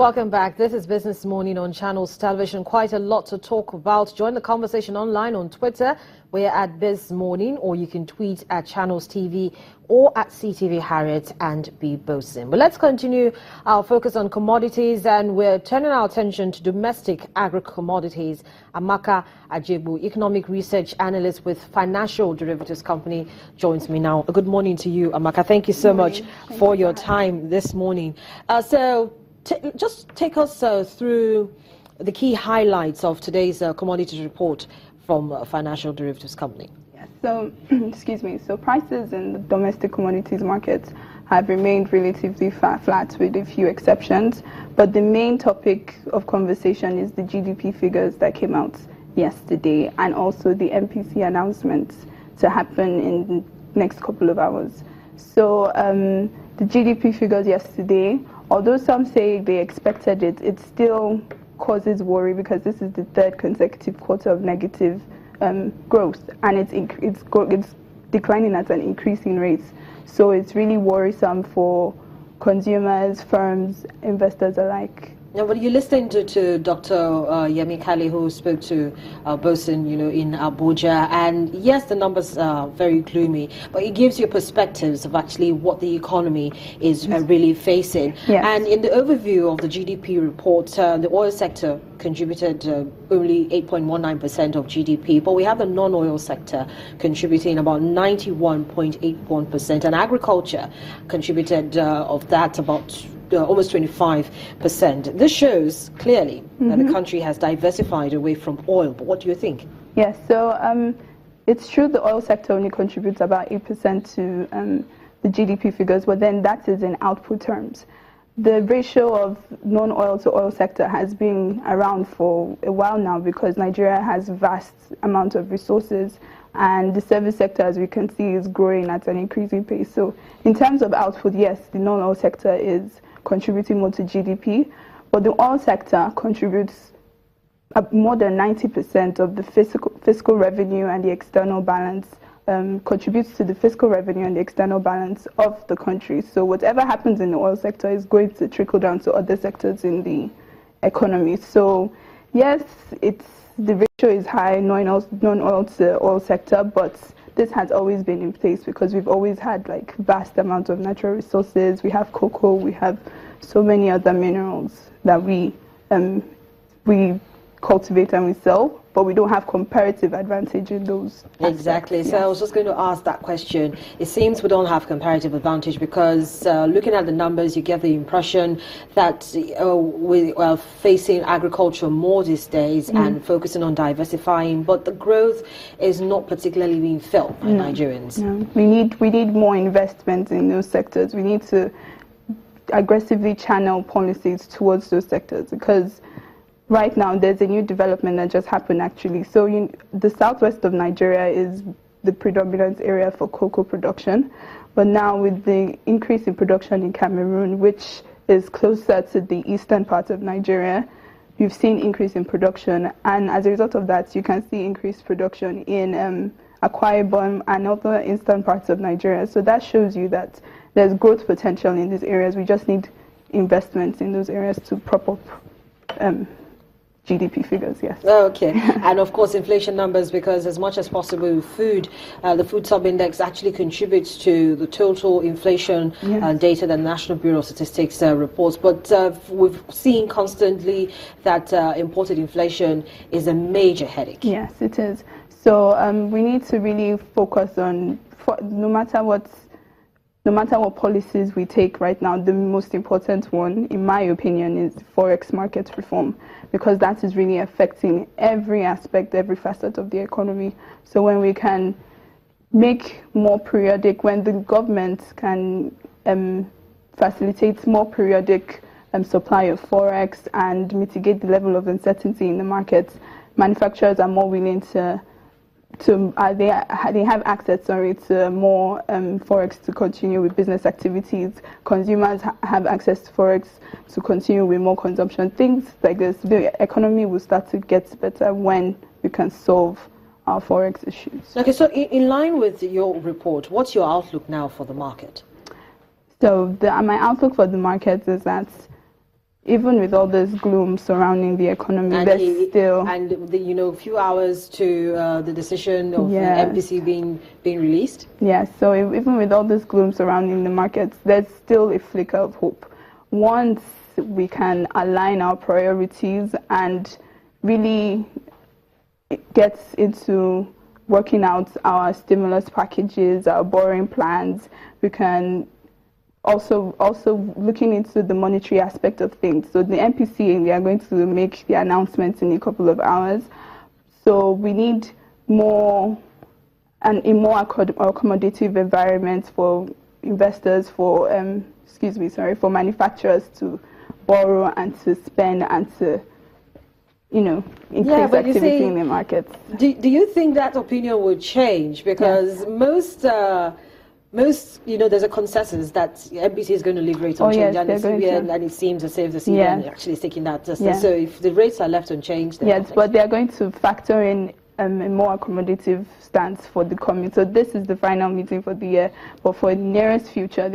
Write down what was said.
Welcome back. This is Business Morning on Channels Television. Quite a lot to talk about. Join the conversation online on Twitter. We're at Biz Morning, or you can tweet at Channels TV or at CTV Harriet and B Bosin. But let's continue our focus on commodities, and we're turning our attention to domestic agri-commodities. Amaka Ajebu, economic research analyst with financial derivatives company, joins me now. Good morning to you, Amaka. Thank you so much for your time this morning. Just take us through the key highlights of today's commodities report from Financial Derivatives Company. Yes, so, excuse me, so prices in the domestic commodities markets have remained relatively flat with a few exceptions, but the main topic of conversation is the GDP figures that came out yesterday, and also the MPC announcements to happen in the next couple of hours. So the GDP figures yesterday, although some say they expected it, it still causes worry because this is the third consecutive quarter of negative growth, and it's declining at an increasing rate. So it's really worrisome for consumers, firms, investors alike. Now, but you're listening to Dr. Yemi Kali, who spoke to Bosin, in Abuja, and yes, the numbers are very gloomy, but it gives you perspectives of actually what the economy is really facing. Yes. And in the overview of the GDP report, the oil sector contributed only 8.19% of GDP, but we have the non-oil sector contributing about 91.81%, and agriculture contributed of that about almost 25%. This shows clearly that the country has diversified away from oil. But what do you think? Yes, so it's true the oil sector only contributes about 8% to the GDP figures, but then that is in output terms. The ratio of non-oil to oil sector has been around for a while now because Nigeria has vast amount of resources, and the service sector, as we can see, is growing at an increasing pace. So in terms of output, yes, the non-oil sector is contributing more to GDP, but the oil sector contributes more than 90% of the fiscal revenue and the external balance, contributes to the fiscal revenue and the external balance of the country. So whatever happens in the oil sector is going to trickle down to other sectors in the economy. So yes, the ratio is high, non-oil to oil sector, but this has always been in place because we've always had like vast amounts of natural resources. We have cocoa, we have so many other minerals that we cultivate and we sell, but we don't have comparative advantage in those aspects. Exactly. So I was just going to ask that question. It seems we don't have comparative advantage because looking at the numbers, you get the impression that we are facing agriculture more these days and focusing on diversifying, but the growth is not particularly being felt by Nigerians. No. We need more investment in those sectors. We need to aggressively channel policies towards those sectors because right now, there's a new development that just happened, actually. So the southwest of Nigeria is the predominant area for cocoa production. But now with the increase in production in Cameroon, which is closer to the eastern part of Nigeria, you've seen increase in production. And as a result of that, you can see increased production in Akwa Ibom and other eastern parts of Nigeria. So that shows you that there's growth potential in these areas. We just need investments in those areas to prop up GDP figures, yes. Okay. And of course, inflation numbers, because as much as possible, food, the food sub-index actually contributes to the total inflation data that the National Bureau of Statistics reports. But we've seen constantly that imported inflation is a major headache. Yes, it is. So we need to really focus on, no matter what policies we take right now, the most important one, in my opinion, is forex market reform, because that is really affecting every aspect, every facet of the economy. So when we can make more periodic, when the government can facilitate more periodic supply of forex and mitigate the level of uncertainty in the markets, manufacturers are more willing to they have access to more forex to continue with business activities. Consumers have access to forex to continue with more consumption. Things like this, the economy will start to get better when we can solve our forex issues. Okay, so in line with your report, what's your outlook now for the market? So my outlook for the market is that even with all this gloom surrounding the economy, there's still... And, few hours to the decision of Yeah. the MPC being released? Yeah, so even with all this gloom surrounding the markets, there's still a flicker of hope. Once we can align our priorities and really get into working out our stimulus packages, our borrowing plans, we can also looking into the monetary aspect of things. So the MPC, they are going to make the announcements in a couple of hours. So we need a more accommodative environment for investors, for for manufacturers to borrow and to spend and to increase activity in the markets. Do you think that opinion will change? Because most there's a consensus that MPC is going to leave rates unchanged, and it seems as if the CBN actually is taking that. So if the rates are left unchanged, yes, but they are going to factor in a more accommodative stance for the coming. So this is the final meeting for the year, but for the nearest future,